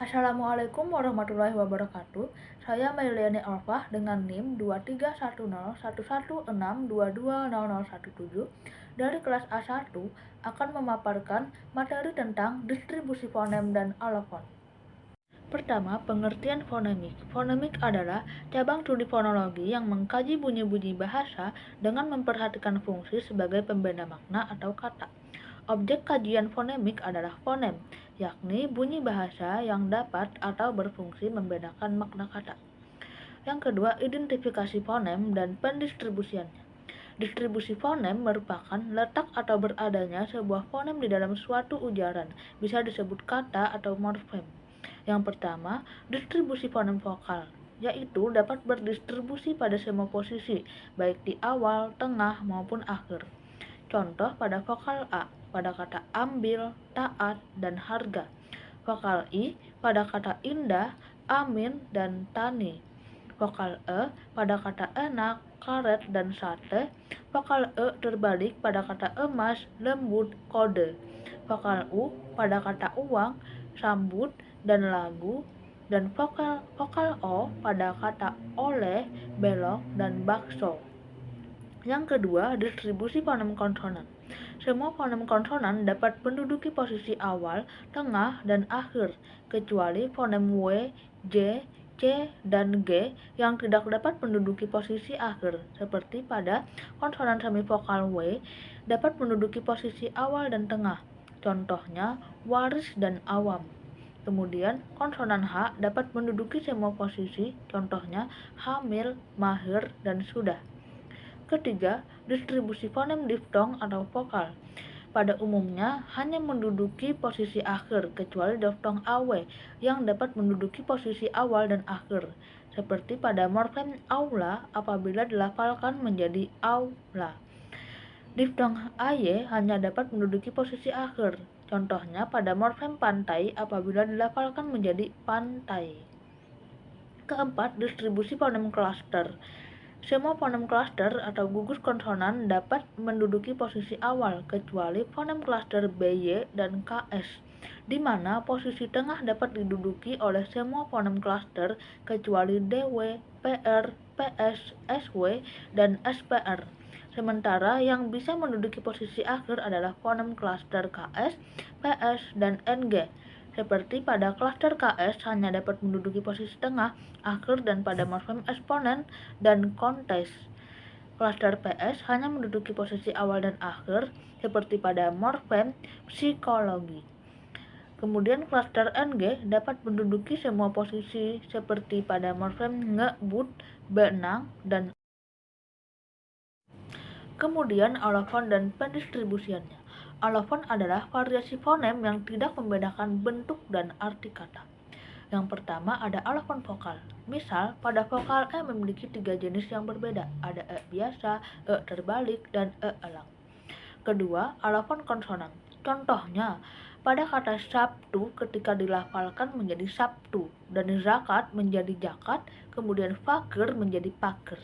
Assalamualaikum warahmatullahi wabarakatuh. Saya Mailiani Alfah dengan NIM 23101162200017 dari kelas A1 akan memaparkan materi tentang distribusi fonem dan alofon. Pertama, pengertian fonemik. Fonemik adalah cabang studi fonologi yang mengkaji bunyi-bunyi bahasa dengan memperhatikan fungsi sebagai pembeda makna atau kata. Objek kajian fonemik adalah fonem, yakni bunyi bahasa yang dapat atau berfungsi membedakan makna kata. Yang kedua, identifikasi fonem dan pendistribusiannya. Distribusi fonem merupakan letak atau beradanya sebuah fonem di dalam suatu ujaran, bisa disebut kata atau morfem. Yang pertama, distribusi fonem vokal, yaitu dapat berdistribusi pada semua posisi, baik di awal, tengah, maupun akhir. Contoh pada vokal A, pada kata ambil, taat, dan harga. Vokal I, pada kata indah, amin, dan tani. Vokal E, pada kata enak, karet, dan sate. Vokal E terbalik pada kata emas, lembut, kode. Vokal U, pada kata uang, sambut, dan lagu. Dan vokal O pada kata oleh, belok, dan bakso. Yang kedua, distribusi fonem konsonan. Semua fonem konsonan dapat menduduki posisi awal, tengah, dan akhir, kecuali fonem W, J, C, dan G yang tidak dapat menduduki posisi akhir, seperti pada konsonan semivokal W dapat menduduki posisi awal dan tengah, contohnya waris dan awam. Kemudian, konsonan H dapat menduduki semua posisi, contohnya hamil, mahir, dan sudah. Ketiga, distribusi fonem diftong atau vokal. Pada umumnya hanya menduduki posisi akhir, kecuali diftong AW yang dapat menduduki posisi awal dan akhir, seperti pada morfem aula apabila dilafalkan menjadi aula. Diftong AY hanya dapat menduduki posisi akhir, contohnya pada morfem pantai apabila dilafalkan menjadi pantai. Keempat, distribusi fonem klaster. Semua fonem klaster atau gugus konsonan dapat menduduki posisi awal, kecuali fonem klaster BY dan KS, di mana posisi tengah dapat diduduki oleh semua fonem klaster kecuali DW, PR, PS, SW, dan SPR. Sementara yang bisa menduduki posisi akhir adalah fonem klaster KS, PS, dan NG. Seperti pada klaster KS hanya dapat menduduki posisi tengah, akhir, dan pada morfem eksponen dan kontes. Klaster PS hanya menduduki posisi awal dan akhir, seperti pada morfem psikologi. Kemudian klaster NG dapat menduduki semua posisi seperti pada morfem ngebut, benang, dan kemudian alofon dan pendistribusiannya. Alofon adalah variasi fonem yang tidak membedakan bentuk dan arti kata. Yang pertama ada alofon vokal. Misal, pada vokal E memiliki 3 jenis yang berbeda. Ada E biasa, E terbalik, dan E elang. Kedua, alofon konsonan. Contohnya, pada kata Sabtu ketika dilafalkan menjadi Sabtu, dan zakat menjadi jakat, kemudian fakir menjadi pakir.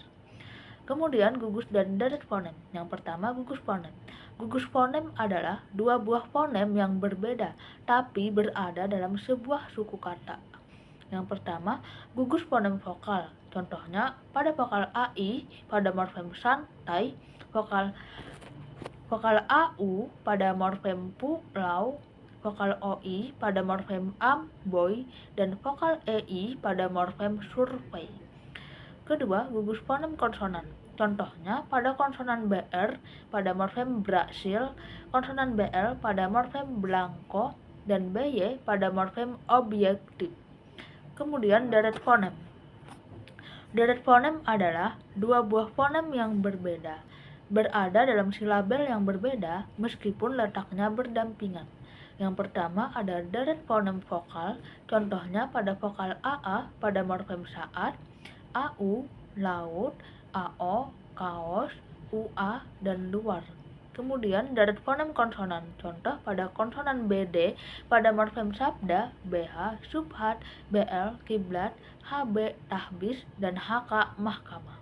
Kemudian gugus dan deret fonem. Yang pertama gugus fonem. Gugus fonem adalah dua buah fonem yang berbeda tapi berada dalam sebuah suku kata. Yang pertama gugus fonem vokal. Contohnya pada vokal AI pada morfem santai, vokal AU pada morfem pulau, vokal OI pada morfem amboy, dan vokal EI pada morfem survei. Kedua, gugus fonem konsonan. Contohnya pada konsonan BR pada morfem Brasil, konsonan BL pada morfem blanco, dan BY pada morfem objektif. Kemudian deret fonem. Deret fonem adalah dua buah fonem yang berbeda, berada dalam silabel yang berbeda meskipun letaknya berdampingan. Yang pertama ada deret fonem vokal, contohnya pada vokal AA pada morfem saat, AU, laut, AO, kaos, UA, dan luar. Kemudian deret fonem konsonan, contoh pada konsonan BD pada morfem sabda, BH, subhat, BL, kiblat, HB, tahbis, dan HK, mahkamah.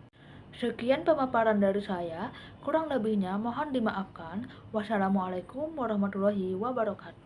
Sekian pemaparan dari saya, kurang lebihnya mohon dimaafkan. Wassalamualaikum warahmatullahi wabarakatuh.